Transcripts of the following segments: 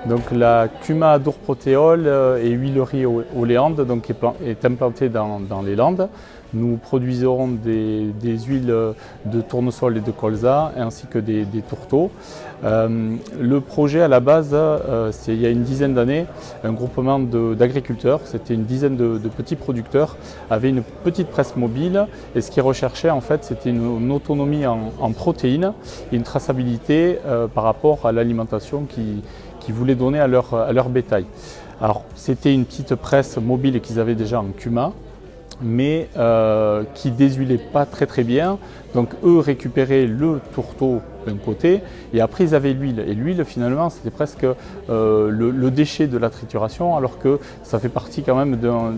Donc la Cuma Adour Protéol et huilerie Oléande donc est implantée dans les Landes. Nous produisons des huiles de tournesol et de colza ainsi que des tourteaux. Le projet à la base, c'est il y a une dizaine d'années, un groupement d'agriculteurs, c'était une dizaine de petits producteurs, avaient une petite presse mobile et ce qu'ils recherchaient en fait c'était une autonomie en protéines et une traçabilité par rapport à l'alimentation qu'ils voulaient donner à leur bétail. Alors c'était une petite presse mobile qu'ils avaient déjà en Cuma, mais qui désuilait pas très bien. Donc eux récupéraient le tourteau d'un côté et après ils avaient l'huile. Et l'huile finalement c'était presque le déchet de la trituration alors que ça fait partie quand même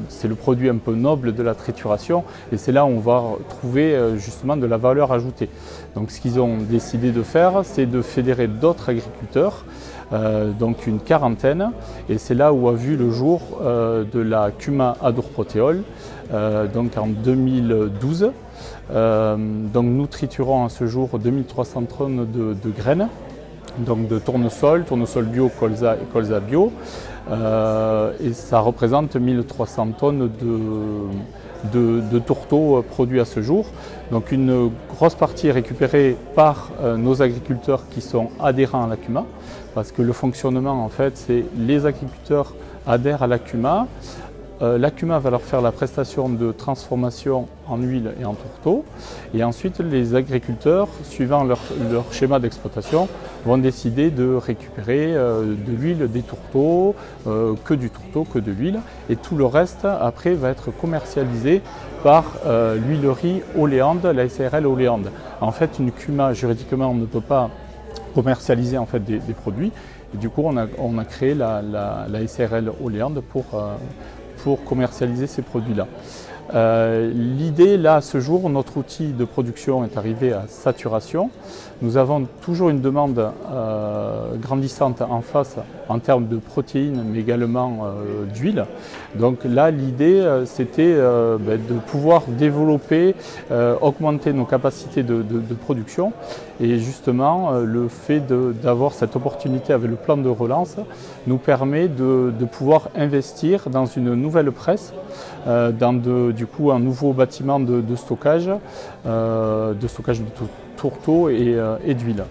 c'est le produit un peu noble de la trituration et c'est là où on va trouver justement de la valeur ajoutée. Donc ce qu'ils ont décidé de faire c'est de fédérer d'autres agriculteurs. Donc une quarantaine, et c'est là où a vu le jour de la Cuma Adour Protéol, donc en 2012. Donc nous triturons à ce jour 2300 tonnes de graines, donc de tournesol bio, colza bio, et ça représente 1300 tonnes de tourteaux produits à ce jour. Donc une grosse partie est récupérée par nos agriculteurs qui sont adhérents à la Cuma, parce que le fonctionnement en fait c'est les agriculteurs adhèrent à la Cuma. La Cuma va leur faire la prestation de transformation en huile et en tourteau. Et ensuite, les agriculteurs, suivant leur schéma d'exploitation, vont décider de récupérer de l'huile des tourteaux, que du tourteau, que de l'huile. Et tout le reste, après, va être commercialisé par l'huilerie Oléande, la SARL Oléande. En fait, une Cuma, juridiquement, on ne peut pas commercialiser en fait, des produits. Et du coup, on a créé la SARL Oléande pour commercialiser ces produits-là. L'idée, là, à ce jour, notre outil de production est arrivé à saturation. Nous avons toujours une demande grandissante en face en termes de protéines, mais également d'huile. Donc là, l'idée, c'était de pouvoir développer, augmenter nos capacités de production. Et justement, le fait d'avoir cette opportunité avec le plan de relance nous permet de pouvoir investir dans une nouvelle presse, dans du coup un nouveau bâtiment de stockage de tourteaux et d'huile.